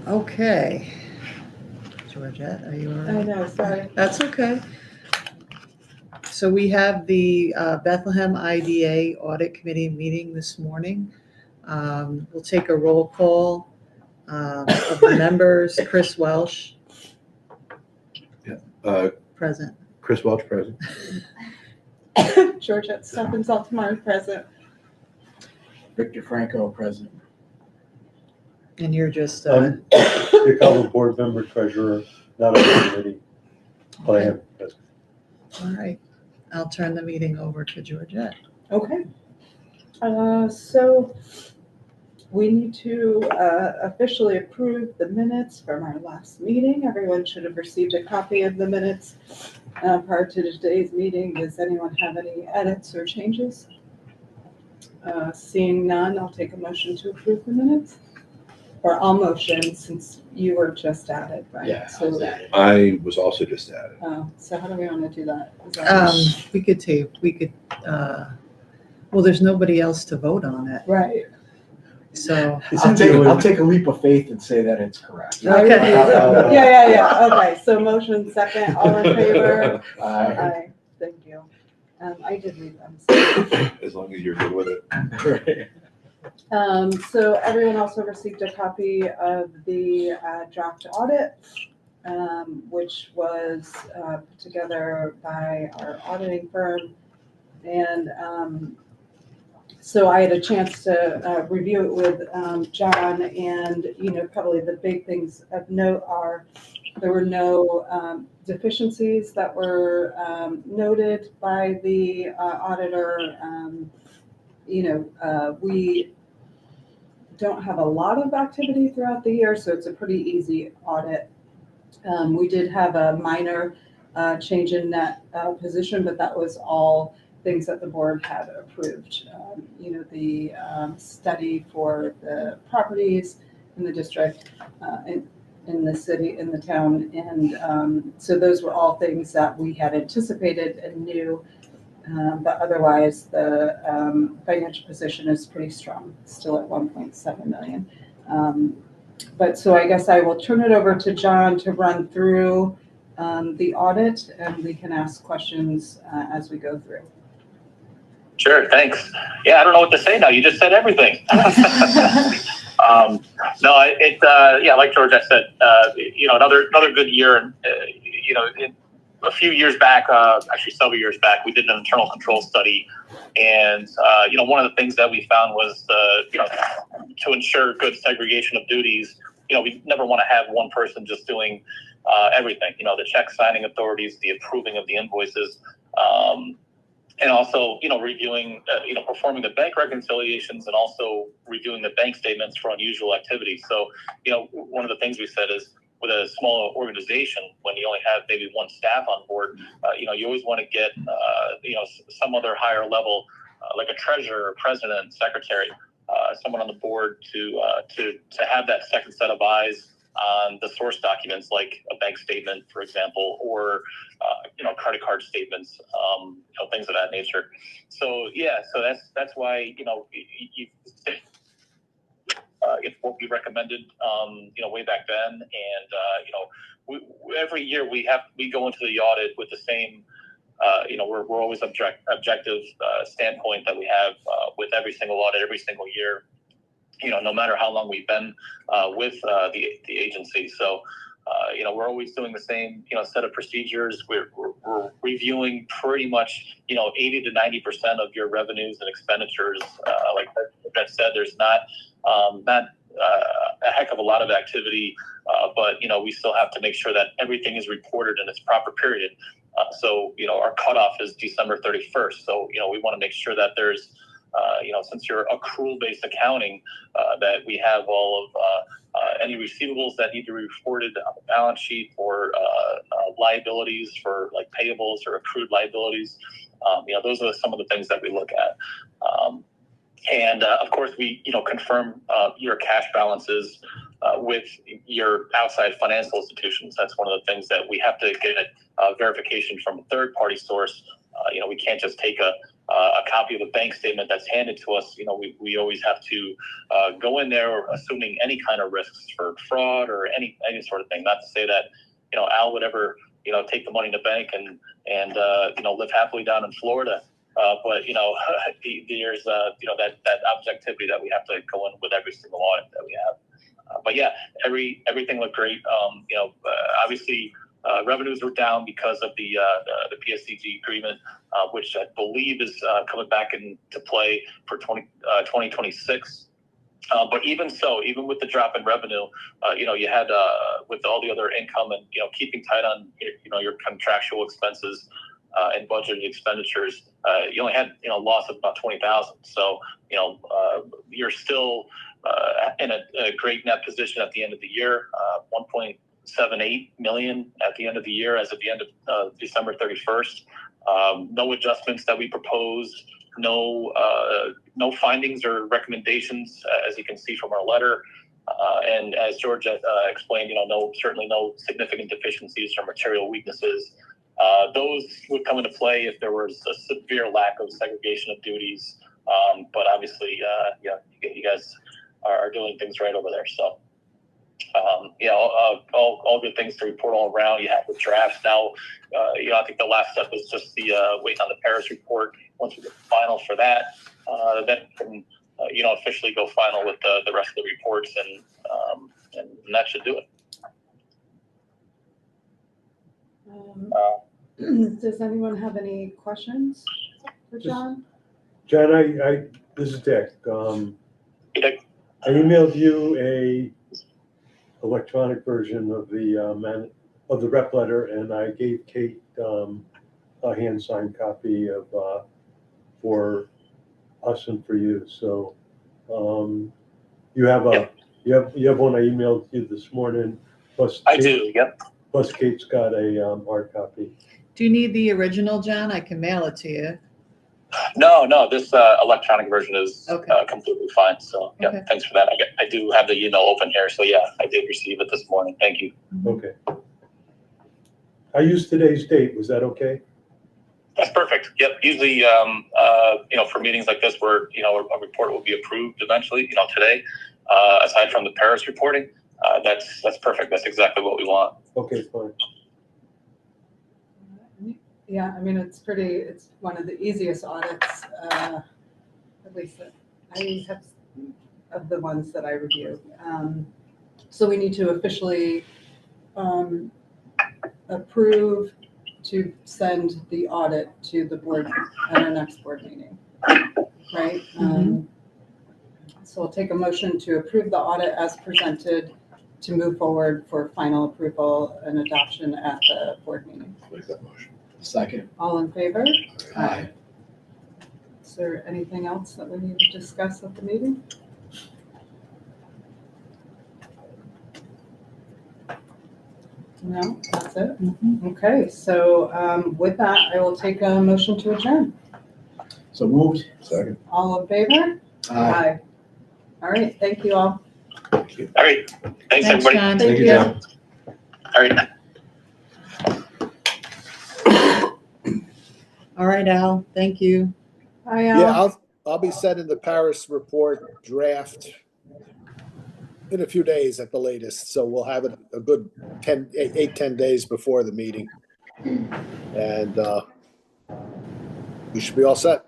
Okay. Georgette, are you all right? I know, sorry. That's okay. So we have the Bethlehem IDA Audit Committee meeting this morning. We'll take a roll call of the members. Chris Welsh. Present. Chris Welch, present. Georgette Stephens Altamar, present. Victor Franco, present. And you're just, Your fellow board member, treasurer, not on the committee. But I am present. all right. I'll turn the meeting over to Georgette. Okay. So we need to officially approve the minutes from our last meeting. Everyone should have received a copy of the minutes prior to today's meeting. Does anyone have any edits or changes? Seeing none, I'll take a motion to approve the minutes. Or I'll motion since you were just added, right? Yeah, So, I was also just added. so how do we want to do that? Is that We could, well, there's nobody else to vote on it. right? So, I'll take a leap of faith and say that it's correct. Okay. Yeah. Okay, so motion second, all in favor? Aye. Thank you. I did read them. So. As long as you're good with it. Right. So everyone also received a copy of the draft audit, which was put together by our auditing firm. And so I had a chance to review it with John, and, probably the big things of note are there were no deficiencies that were noted by the auditor. We don't have a lot of activity throughout the year, so it's a pretty easy audit. We did have a minor change in net position, but that was all things that the board had approved. The study for the properties in the district, in the city, in the town, and so those were all things that we had anticipated and knew. But otherwise, the financial position is pretty strong, still at 1.7 million. But so I guess I will turn it over to John to run through the audit, and we can ask questions as we go through. Sure, thanks. Yeah, I don't know what to say now. You just said everything. Like Georgette said, another good year. And a few years back, actually several years back, we did an internal control study, and one of the things that we found was to ensure good segregation of duties. We never want to have one person just doing everything. The check signing authorities, the approving of the invoices, and also reviewing, performing the bank reconciliations, and also reviewing the bank statements for unusual activity. So one of the things we said is, with a small organization, when you only have maybe one staff on board, you always want to get, some other higher level, like a treasurer, president, secretary, someone on the board to have that second set of eyes on the source documents, like a bank statement, for example, or credit card statements, things of that nature. So that's why it's what we recommended, way back then, and every year we go into the audit with the same, we're always objective standpoint that we have with every single audit, every single year, no matter how long we've been with the agency. So we're always doing the same, set of procedures. We're reviewing pretty much, 80 to 90% of your revenues and expenditures. Like that said, there's not a heck of a lot of activity, but we still have to make sure that everything is reported in its proper period. So our cutoff is December 31st. So we want to make sure that there's since you're accrual-based accounting, that we have all of any receivables that need to be reported on the balance sheet, or liabilities for like payables or accrued liabilities. Those are some of the things that we look at. And of course, we confirm your cash balances with your outside financial institutions. That's one of the things that we have to get verification from a third-party source. We can't just take a a copy of the bank statement that's handed to us, we always have to go in there assuming any kind of risks for fraud or any sort of thing. Not to say that, Al would ever, take the money in the bank and live happily down in Florida. But there's that objectivity that we have to go in with every single audit that we have. But yeah, everything looked great. Obviously, revenues were down because of the PSCG agreement, which I believe is coming back into play for 2026. But even so, even with the drop in revenue, you had with all the other income and keeping tight on your contractual expenses and budgeted expenditures, you only had loss of about $20,000. So you're still in a great net position at the end of the year, 1.78 million at the end of the year as of the end of December 31st. No adjustments that we proposed, no findings or recommendations, as you can see from our letter. And as George explained, certainly no significant deficiencies or material weaknesses. Those would come into play if there was a severe lack of segregation of duties. But obviously, you guys are doing things right over there. So, all good things to report all around. You have the drafts now. I think the last step was just the waiting on the Paris report. Once we get the final for that, then can officially go final with the rest of the reports, and that should do it. Does anyone have any questions for John? John, this is Dick. I emailed you a electronic version of the rep letter, and I gave Kate a hand signed copy of for us and for you. So you have one I emailed you this morning. Plus I do. Yep. Plus Kate's got a hard copy. Do you need the original, John? I can mail it to you. No. This electronic version is completely fine. So yeah, Okay. Thanks for that. I do have the email open here. So yeah, I did receive it this morning. Thank you. Okay. I used today's date. Was that okay? That's perfect. Yep. Usually, for meetings like this where, a report will be approved eventually, today, aside from the Paris reporting, that's perfect. That's exactly what we want. Okay, fine. Yeah, it's one of the easiest audits, at least that I have of the ones that I review. So we need to officially approve to send the audit to the board at our next board meeting, right? So we'll take a motion to approve the audit as presented to move forward for final approval and adoption at the board meeting. Make that motion. Second. All in favor? Aye. Is there anything else that we need to discuss at the meeting? No, that's it? Okay, so with that, I will take a motion to adjourn. So moved. Second. All in favor? Aye. All right, thank you all. Thank you. All right. Thanks everybody. John. Thank you. John. All right. All right, Al. Thank you. Hi, Yeah, I'll be sending the Paris report draft in a few days at the latest. So we'll have it a good 10 days before the meeting. And we should be all set.